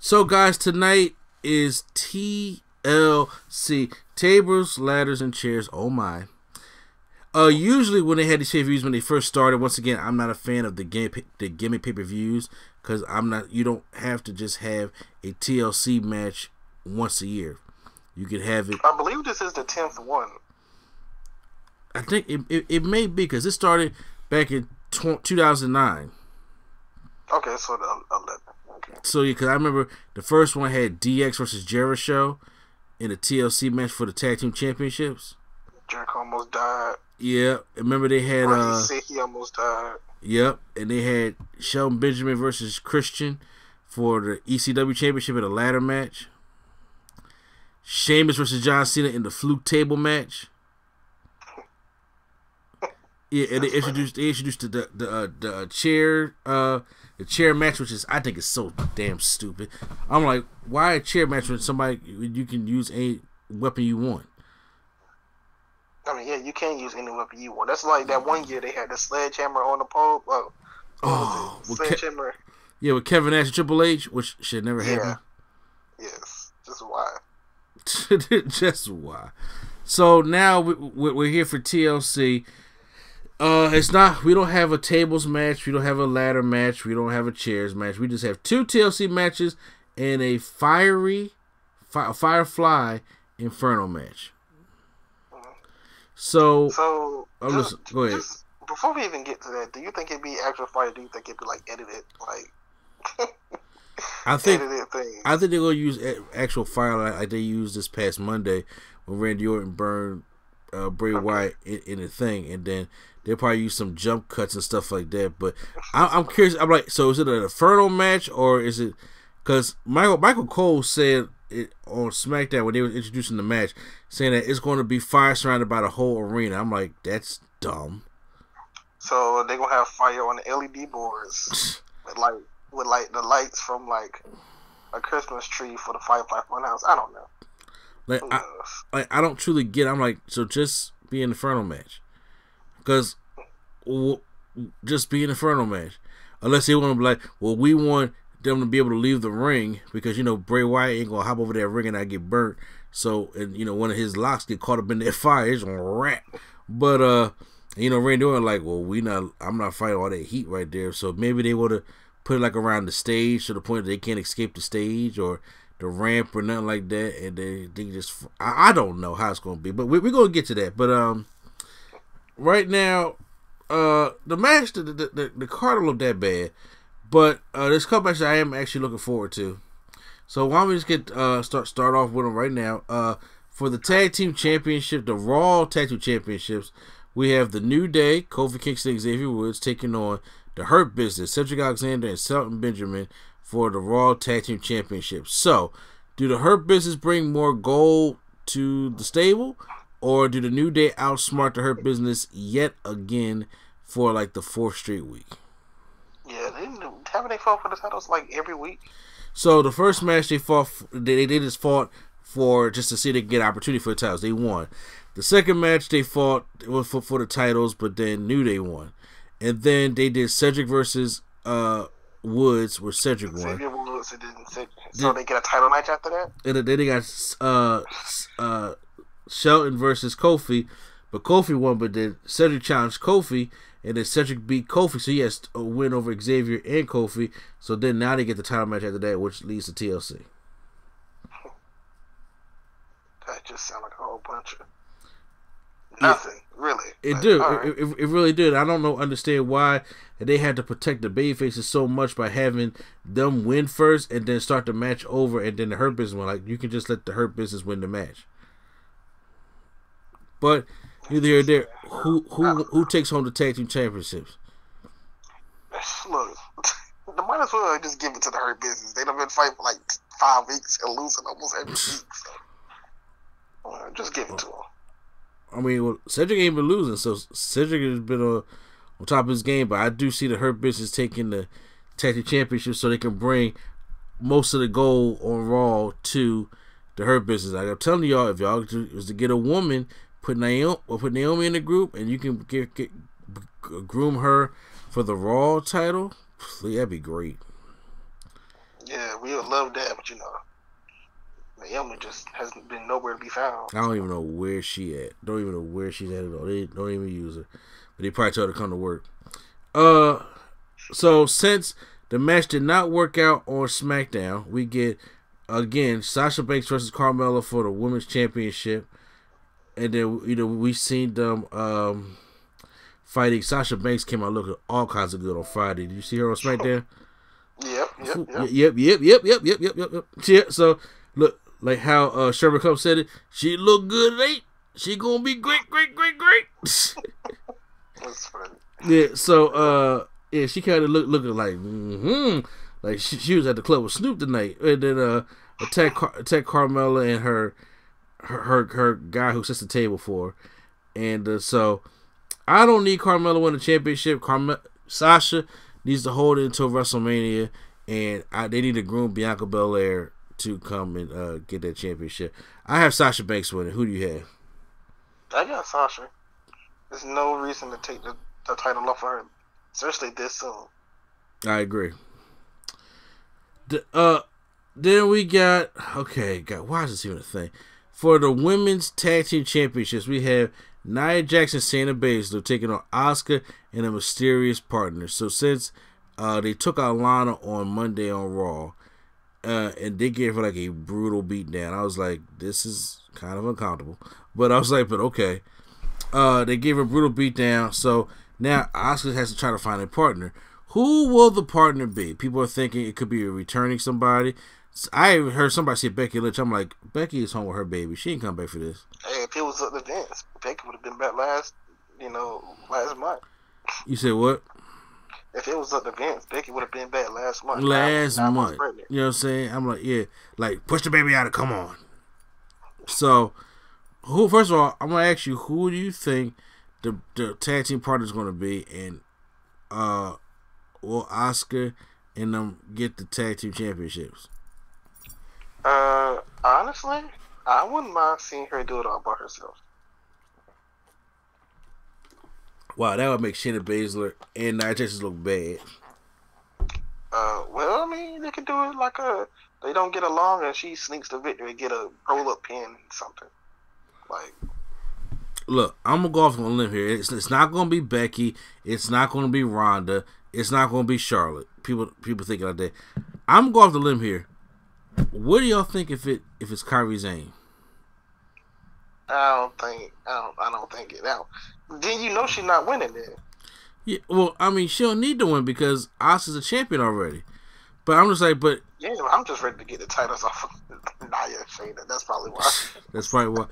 So, guys, tonight is TLC. Tables, ladders, and chairs. Oh, my. Usually when they had these pay-per-views when they first started, once again, I'm not a fan of the gimmick pay-per-views because you don't have to just have a TLC match once a year. You could have it. I believe this is the 10th one. I think it may be because it started back in 2009. Okay, so the 11. Okay. So yeah, because I remember the first one had DX versus Jericho in a TLC match for the tag team championships. Jericho almost died. Yeah, remember they had he said he almost died. Yep, and they had Shelton Benjamin versus Christian for the ECW championship in a ladder match. Sheamus versus John Cena in the fluke table match. Yeah, and they introduced the chair match, which I think is so damn stupid. I'm like, why a chair match when you can use any weapon you want? I mean, yeah, you can use any weapon you want. That's like that one year they had the sledgehammer on the pole. Sledgehammer. Yeah, with Kevin Nash and Triple H, which should never happen. Yes, just why? Just why? So now we're here for TLC. It's not. We don't have a tables match. We don't have a ladder match. We don't have a chairs match. We just have two TLC matches and a Firefly Inferno match. So go ahead. Before we even get to that, do you think it'd be actual fire? Do you think it'd be like edited, like? I think they're gonna use actual fire like they used this past Monday when Randy Orton burned Bray Wyatt in a thing, and then they'll probably use some jump cuts and stuff like that. But I'm curious. I'm like, so is it an Inferno match or is it? Because Michael Cole said it on SmackDown when they were introducing the match, saying that it's going to be fire surrounded by the whole arena. I'm like, that's dumb. So they're gonna have fire on the LED boards with the lights from like a Christmas tree for the Firefly Funhouse. I don't know. I don't truly get it. I'm like, so just be an Inferno match. Because just be an Inferno match. Unless they want to be like, well, we want them to be able to leave the ring because, Bray Wyatt ain't going to hop over that ring and not get burnt. So, and, one of his locks get caught up in that fire. It's going to rat. But, Randy Orton like, well, I'm not fighting all that heat right there. So maybe they would have put it like around the stage to the point that they can't escape the stage or the ramp or nothing like that, and they just I don't know how it's gonna be, but we're gonna get to that. But right now, the match, the card don't look that bad, but this couple matches I am actually looking forward to. So why don't we just get start off with them right now? For the tag team championship, the Raw tag team championships, we have the New Day, Kofi Kingston, Xavier Woods taking on the Hurt Business, Cedric Alexander and Shelton Benjamin for the Raw Tag Team Championship. So, do the Hurt Business bring more gold to the stable, or do the New Day outsmart the Hurt Business yet again for like the 4th straight week? Yeah, haven't they fought for the titles like every week? So the first match they fought, they just fought for just to see if they could get opportunity for the titles. They won. The second match they fought was for the titles, but then New Day won, and then they did Cedric versus Woods, where Cedric won. Xavier Woods, so they get a title match after that? And then they got Shelton versus Kofi, but Kofi won, but then Cedric challenged Kofi, and then Cedric beat Kofi, so he has a win over Xavier and Kofi, so then now they get the title match after that, which leads to TLC. That just sounds like a whole bunch of nothing, really. It did. It really did. I don't understand why they had to protect the babyfaces so much by having them win first and then start the match over and then the Hurt Business win. Like, you can just let the Hurt Business win the match. But neither here nor there. Who takes home the tag team championships? Look, they might as well just give it to the Hurt Business. They've been fighting for like 5 weeks and losing almost every week. So just give it to them. I mean, well, Cedric ain't been losing, so Cedric has been on top of his game. But I do see the Hurt Business taking the tag team championship so they can bring most of the gold on Raw to the Hurt Business. Like I'm telling y'all, if y'all was to get a woman, put Naomi in the group, and you can groom her for the Raw title, that'd be great. Yeah, we would love that, but Naomi just hasn't been nowhere to be found. I don't even know where she at. Don't even know where she's at all. They don't even use her. But they probably told her to come to work. So since the match did not work out on SmackDown, we get again Sasha Banks versus Carmella for the Women's Championship, and then we seen them fighting. Sasha Banks came out looking all kinds of good on Friday. Did you see her on SmackDown? Yep. Yeah, so look like how Sherman Cup said it. She look good at 8. She gonna be great. That's funny. Yeah. So yeah, she kind of looking like she was at the club with Snoop tonight, and then attack Carmella and her guy who sets the table for her. And so I don't need Carmella to win the championship. Sasha needs to hold it until WrestleMania, and they need to groom Bianca Belair to come and get that championship. I have Sasha Banks winning. Who do you have? I got Sasha. There's no reason to take the title off of her, especially this soon. I agree. Then we got why is this even a thing? For the women's tag team championships, we have Nia Jax and Shayna Baszler taking on Asuka and a mysterious partner. So since they took out Lana on Monday on Raw, and they gave her like a brutal beatdown, I was like, this is kind of uncomfortable. But I was like, but okay. They gave her a brutal beatdown, so now Asuka has to try to find a partner. Who will the partner be? People are thinking it could be returning somebody. I heard somebody say Becky Lynch. I'm like, Becky is home with her baby. She ain't come back for this. Hey, if it was up to Vince, Becky would have been back last month. You said what? If it was up to Vince, Becky would have been back last month. Last month. You know what I'm saying? I'm like, yeah. Like, push the baby out and come on. So, first of all, I'm going to ask you, who do you think the tag team partner is going to be? And will Asuka and them get the tag team championships? Honestly, I wouldn't mind seeing her do it all by herself. Wow, that would make Shayna Baszler and Nia Jax look bad. Well, I mean, they could do it like they don't get along and she sneaks the victory and get a roll-up pin and something. Like, look, I'm going to go off on a limb here. It's not going to be Becky. It's not going to be Ronda. It's not going to be Charlotte. People think like that. I'm going off the limb here. What do y'all think if it's Kairi Sane? I don't think it out. Then she's not winning then. Yeah, well, I mean, she don't need to win because Asuka's a champion already. But I'm just like, yeah, I'm just ready to get the titles off of Nia and Shayna. That's probably why. That's probably why.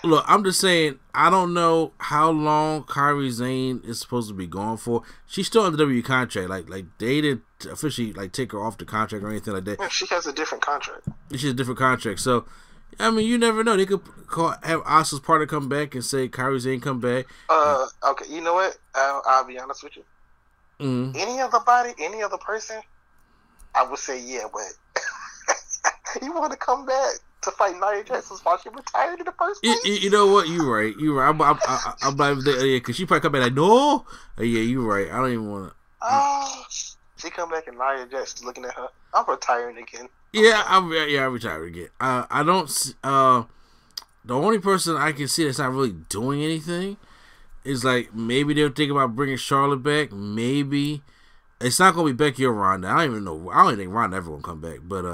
Look, I'm just saying, I don't know how long Kairi Sane is supposed to be going for. She's still under WWE contract. Like they didn't officially take her off the contract or anything like that. Yeah, she has a different contract. She has a different contract. So, I mean, you never know. They could have Asuka's partner come back and say Kairi Sane come back. Okay, you know what? I'll be honest with you. Mm-hmm. Any other person, I would say yeah, but you want to come back to fight Nia Jax while she retired in the first place? You know what? You're right. I'm not there because she probably come back like, no. Yeah, you're right. I don't even want to. She come back and Nia Jax is looking at her. I'm retiring again. I'm retiring again. I don't. The only person I can see that's not really doing anything is like maybe they'll think about bringing Charlotte back. Maybe it's not gonna be Becky or Ronda. I don't even know. I don't even think Ronda ever gonna come back. But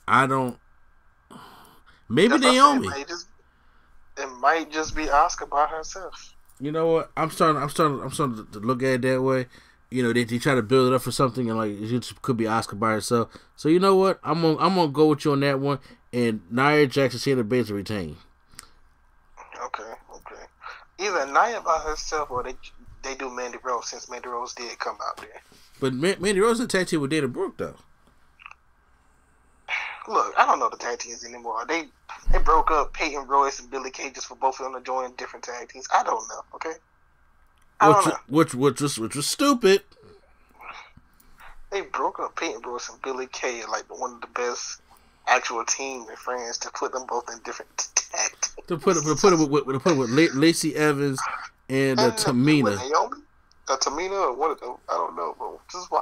I don't. Maybe Naomi. It might just be Asuka by herself. You know what? I'm starting to look at it that way. They try to build it up for something, and like it could be Asuka by herself. So you know what? I'm gonna go with you on that one. And Nia Jax and Shayna Baszler retain. Okay. Either Nia by herself or they do Mandy Rose, since Mandy Rose did come out there. But Mandy Rose is a tag team with Dana Brooke though. Look, I don't know the tag teams anymore. They broke up Peyton Royce and Billy Kay just for both of them to join different tag teams. I don't know. Okay. Which was stupid. They broke up Peyton Royce and Billy Kay, like one of the best actual team and friends, to put them both in different tag teams. To put it with Lacey Evans and Tamina. Naomi, Tamina, or one of them. I don't know, but just why?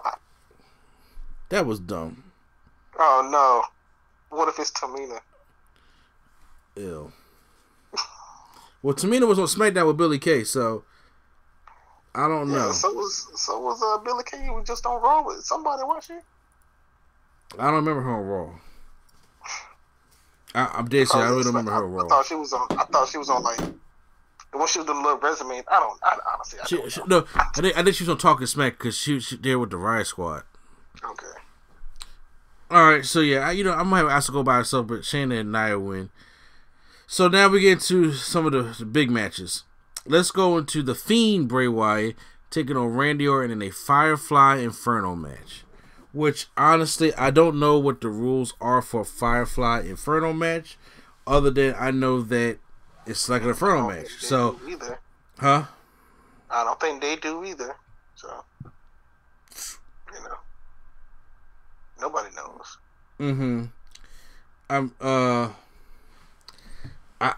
That was dumb. Oh no! What if it's Tamina? Ew. Well, Tamina was on SmackDown with Billie Kay, so I don't know. So was Billie Kay. We just on Raw with somebody watching. I don't remember her on Raw. I'm dead serious. I really don't remember her on Raw. I thought she was on like when she was doing a little resume. Honestly. No, I think she was on Talking Smack because she was there with the Riot Squad. Okay. All right, so yeah, I might have asked to go by herself, but Shayna and Nia win. So now we get into some of the big matches. Let's go into the Fiend Bray Wyatt taking on Randy Orton in a Firefly Inferno match. Which, honestly, I don't know what the rules are for a Firefly Inferno match, other than I know that it's like an Inferno match. So, huh? I don't think they do either. So, nobody knows. Mm-hmm.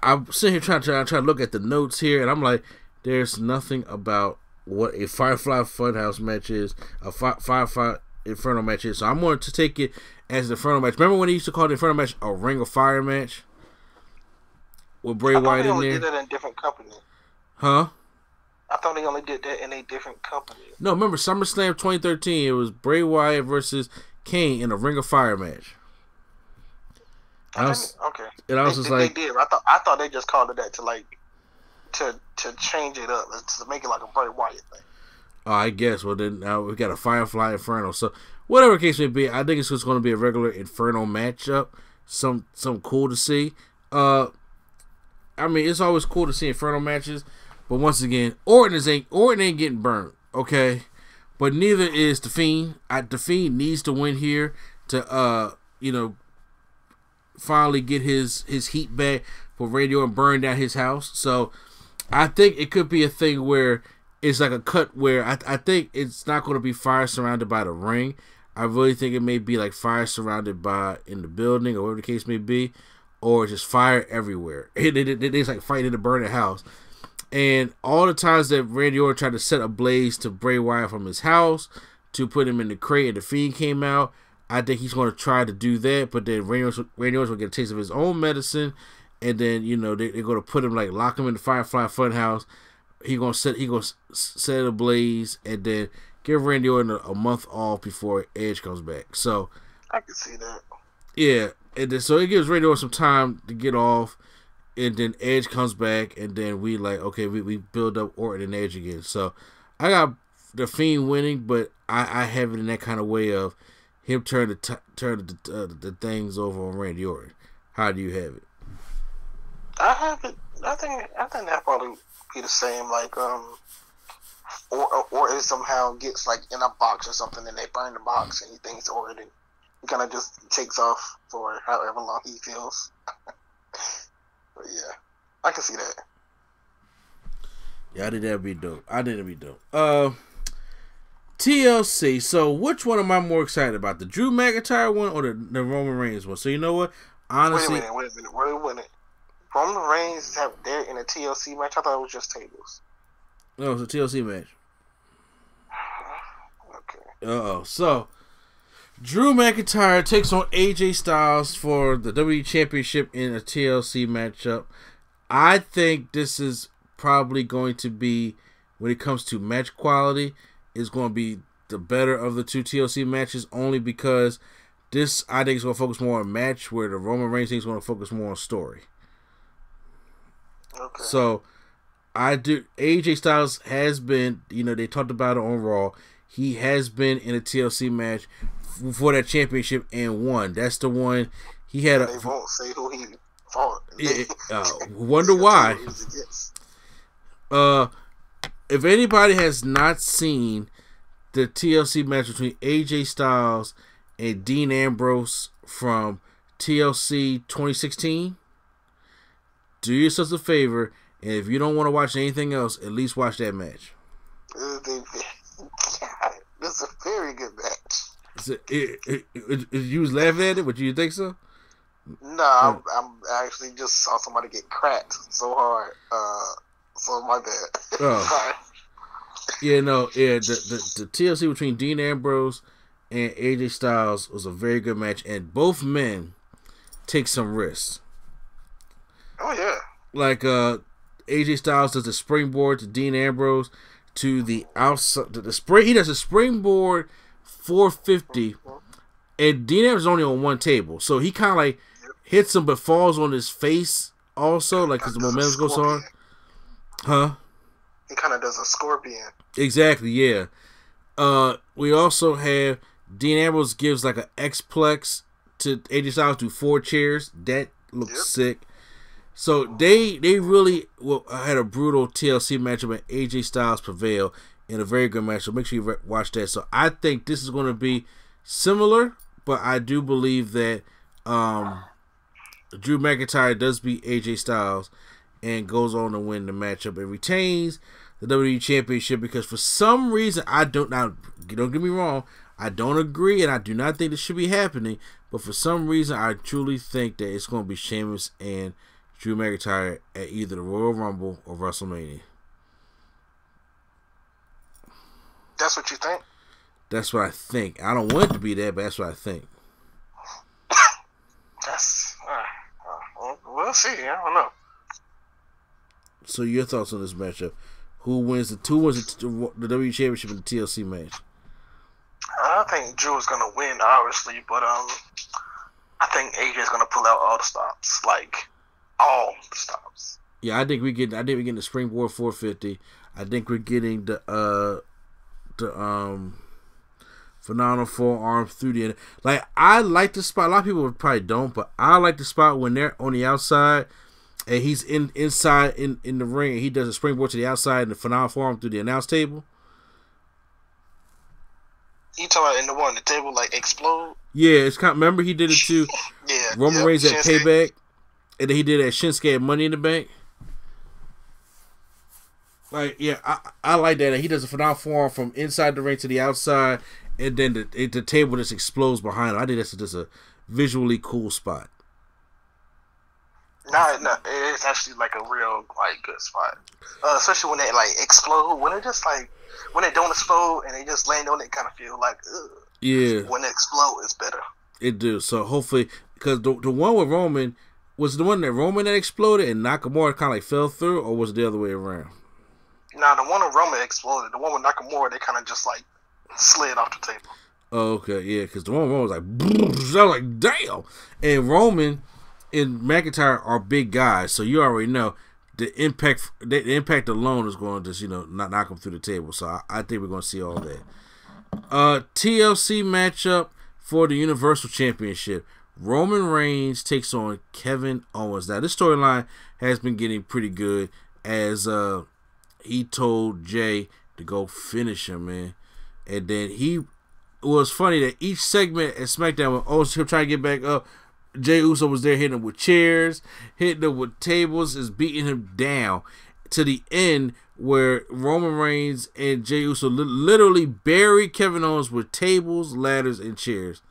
I'm sitting here trying to look at the notes here, and I'm like, there's nothing about what a Firefly Funhouse match is, a Firefly Inferno match is. So I'm going to take it as the Inferno match. Remember when they used to call the Inferno match a Ring of Fire match with Bray Wyatt in there? Did that in a different company. Huh? I thought they only did that in a different company. No, remember SummerSlam 2013? It was Bray Wyatt versus Kane in a Ring of Fire match. Okay. And I was just like, they did. I thought they just called it that to change it up, to make it like a Bray Wyatt thing. Oh, I guess. Well, then now we got a Firefly Inferno. So whatever case may be, I think it's just going to be a regular Inferno matchup. Some cool to see. I mean, it's always cool to see Inferno matches, but once again, Orton ain't getting burnt, okay? But neither is the Fiend. The Fiend needs to win here to finally get his heat back for Radio and burn down his house. So I think it could be a thing where it's like a cut where I think it's not going to be fire surrounded by the ring. I really think it may be like fire surrounded by in the building or whatever the case may be, or just fire everywhere. It's like fighting to burn the house. And all the times that Randy Orton tried to set a blaze to Bray Wyatt from his house to put him in the crate and the Fiend came out, I think he's going to try to do that, but then Randy Orton will get a taste of his own medicine, and then they're going to put him lock him in the Firefly Funhouse. He gonna set it ablaze, and then give Randy Orton a month off before Edge comes back. So I can see that. Yeah, and then so it gives Randy Orton some time to get off, and then Edge comes back, and then we build up Orton and Edge again. So I got the Fiend winning, but I have it in that kind of way of him turn the things over on Randy Orton. How do you have it? I have it. I think that probably be the same. Or it somehow gets in a box or something, and they burn the box, and he thinks Orton. He kind of just takes off for however long he feels. But yeah, I can see that. Yeah, I think that'd be dope. TLC. So, which one am I more excited about? The Drew McIntyre one or the Roman Reigns one? So, you know what? Honestly, wait a minute. Roman Reigns they're in a TLC match. I thought it was just tables. No, it's a TLC match. Okay. So, Drew McIntyre takes on AJ Styles for the WWE Championship in a TLC matchup. I think this is probably going to be, when it comes to match quality, is going to be the better of the two TLC matches, only because this, I think, is going to focus more on match, where the Roman Reigns thing is going to focus more on story. Okay. So, AJ Styles has been, they talked about it on Raw. He has been in a TLC match for that championship and won. That's the one he had. They won't say who he fought. Wonder why. If anybody has not seen the TLC match between AJ Styles and Dean Ambrose from TLC 2016, do yourselves a favor, and if you don't want to watch anything else, at least watch that match. This is a very good match. You was laughing at it, but you think so? No, I'm actually just saw somebody get cracked so hard. So my bad. Oh. Yeah, no, yeah. The TLC between Dean Ambrose and AJ Styles was a very good match, and both men take some risks. Oh yeah. Like AJ Styles does the springboard to Dean Ambrose to the outside. He does a springboard 450, and Dean Ambrose is only on one table, so he kind of like hits him, but falls on his face also, like because the momentum goes on. Huh? He kind of does a scorpion. Exactly. Yeah. We also have Dean Ambrose gives like an X-Plex to AJ Styles to 4 chairs. That looks sick. So they really had a brutal TLC matchup, and AJ Styles prevailed in a very good match. So make sure you watch that. So I think this is going to be similar, but I do believe that Drew McIntyre does beat AJ Styles and goes on to win the matchup and retains the WWE Championship, because for some reason don't get me wrong, I don't agree and I do not think this should be happening, but for some reason I truly think that it's going to be Sheamus and Drew McIntyre at either the Royal Rumble or WrestleMania. That's what you think? That's what I think. I don't want it to be that, but that's what I think. That's we'll see. I don't know. So your thoughts on this matchup? Who wins the WWE Championship in the TLC match? I think Drew is gonna win, obviously, but I think AJ is gonna pull out all the stops, like all the stops. Yeah, I think we're getting the springboard 450. I think we're getting the phenomenal forearm through the end. Like, I like the spot. A lot of people probably don't, but I like the spot when they're on the outside and he's inside in the ring, and he does a springboard to the outside and the phenomenal forearm through the announce table. You talking about in the one on the table like explode? Yeah, it's kind. Remember he did it too. Yeah, Roman Reigns at Payback, and then he did it at Shinsuke at Money in the Bank. Like, yeah, I like that. He does a phenomenal forearm from inside the ring to the outside, and then the table just explodes behind him. I think that's just a visually cool spot. No, it's actually like a real like good spot, especially when they like explode. When it just like when they don't explode and they just land on it, kind of feel like ugh. Yeah. When it explode, it's better. It do. So hopefully, because the one with Roman was the one that Roman that exploded and Nakamura kind of like fell through, or was it the other way around? Nah, the one with Roman exploded. The one with Nakamura, they kind of just like slid off the table. Oh, okay, yeah, because the one with Roman was like, I was like, damn. And Roman and McIntyre are big guys, so you already know the impact alone is going to just not knock them through the table. So I think we're going to see all that. TLC matchup for the Universal Championship. Roman Reigns takes on Kevin Owens. Now this storyline has been getting pretty good as he told Jay to go finish him, man. And then it was funny that each segment at SmackDown when Owens kept trying to get back up, Jey Uso was there hitting him with chairs, hitting him with tables, is beating him down to the end where Roman Reigns and Jey Uso literally buried Kevin Owens with tables, ladders, and chairs.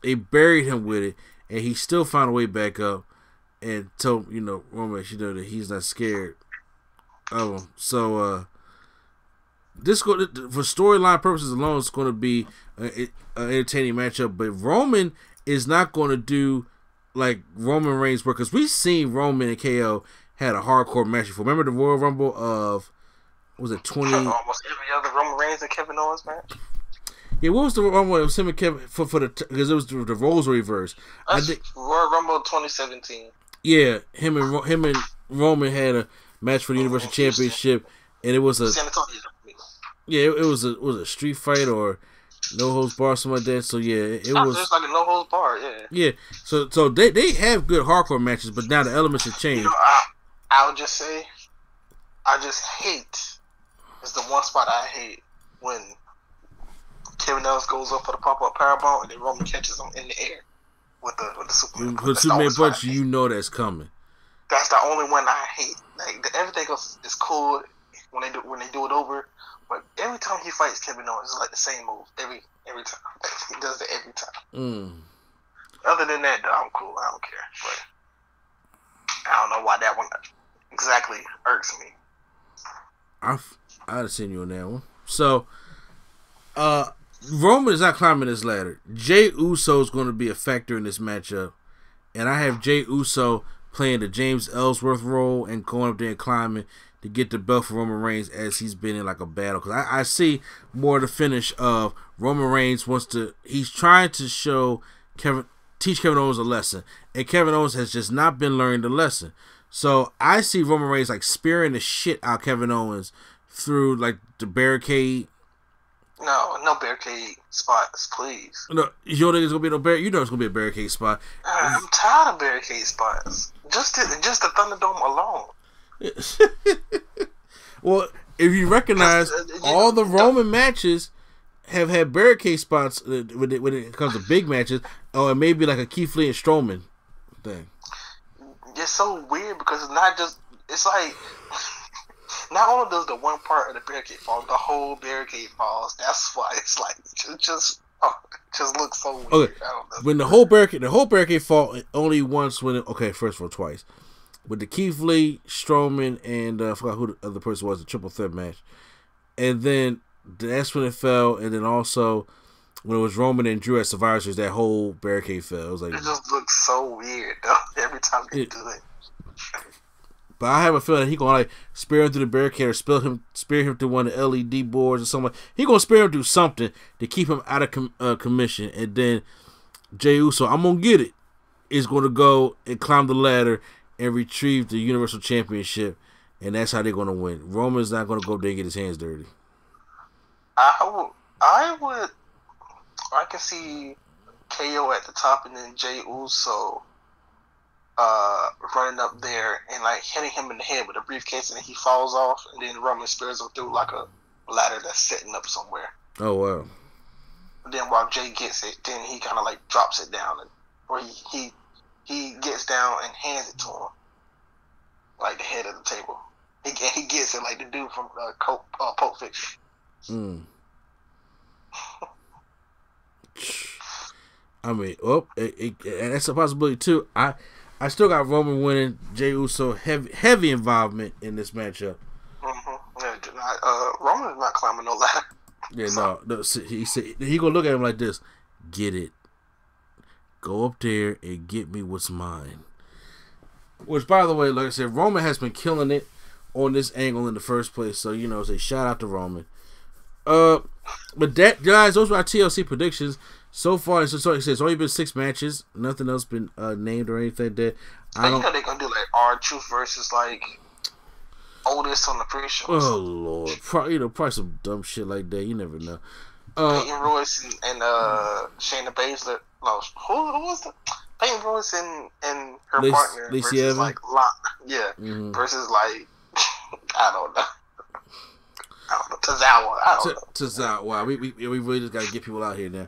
They buried him with it, and he still found a way back up and told Roman that he's not scared of him. So this for storyline purposes alone, it's going to be an entertaining matchup. But Roman is not going to do like Roman Reigns work, because we've seen Roman and KO had a hardcore match before. Remember the Royal Rumble of was it 20? Almost every other Roman Reigns and Kevin Owens match. Yeah, what was the Rumble? It was him and Kevin because it was the roles were reversed. That's Royal Rumble 2017. Yeah, him and Roman had a match for the Universal Championship, and it was a San Antonio. Yeah, it was a street fight or no holds bar, something like that. So yeah, it was just like a no holds bar. Yeah. Yeah. So they have good hardcore matches, but now the elements have changed. I'll just say, I just hate. It's the one spot I hate when Kevin Owens goes up for the pop-up powerbomb and then Roman catches him in the air with the Superman. With Superman punch, you know that's coming. That's the only one I hate. Like everything else is cool when they do it over, but every time he fights Kevin Owens, it's like the same move every time. Like, he does it every time. Other than that, though, I'm cool. I don't care. But I don't know why that one exactly irks me. I'd have seen you on that one. So, Roman is not climbing this ladder. Jey Uso is going to be a factor in this matchup, and I have Jey Uso playing the James Ellsworth role and going up there and climbing to get the belt for Roman Reigns as he's been in like a battle. Because I see more the finish of Roman Reigns he's trying to teach Kevin Owens a lesson, and Kevin Owens has just not been learning the lesson. So I see Roman Reigns like spearing the shit out of Kevin Owens through like the barricade. No barricade spots, please. No, you don't think it's gonna be no barricade? You know it's gonna be a barricade spot. I'm tired of barricade spots. Just the Thunderdome alone. Well, if you recognize all the Roman matches have had barricade spots when it comes to big matches, or maybe like a Keith Lee and Strowman thing. It's so weird because it's like not only does the one part of the barricade fall, the whole barricade falls. That's why it's like it just looks so weird. Okay. I don't know. When the whole barricade fall only once first of all twice. With the Keith Lee, Strowman, and I forgot who the other person was, the triple threat match. And then that's when it fell, and then also when it was Roman and Drew at Survivor Series, that whole barricade fell. It was like, it just looks so weird though, every time they do it. But I have a feeling he gonna like spear him through the barricade or spear him through one of the LED boards or something. He gonna spear him through something to keep him out of commission. And then Jey Uso, I'm gonna get it, is gonna go and climb the ladder and retrieve the Universal Championship, and that's how they're gonna win. Roman's not gonna go there and get his hands dirty. I can see KO at the top and then Jey Uso running up there and like hitting him in the head with a briefcase, and then he falls off, and then Roman spears him through like a ladder that's setting up somewhere. Oh wow! And then while Jey gets it, then he kind of like drops it down, or he gets down and hands it to him, like the head of the table. He gets it like the dude from Pulp Fiction. Mm. I mean, and that's a possibility too. I still got Roman winning. Jey Uso heavy involvement in this matchup. Mm-hmm. Roman is not climbing no ladder. Yeah, no. He said he gonna look at him like this. Get it. Go up there and get me what's mine. Which, by the way, like I said, Roman has been killing it on this angle in the first place. So say shout out to Roman. But that, guys, those were our TLC predictions. So far, it's only been 6 matches. Nothing else been named or anything like that. You know they're gonna do like R-Truth versus like Otis on the pre-shows. Oh Lord, probably some dumb shit like that. You never know. Peyton Royce and Shayna Baszler. No, who was the Peyton Royce and her partner Lacey versus Evans? like versus like I don't know. Tozawa. I don't know. Tozawa. Wow, we really just gotta get people out here now.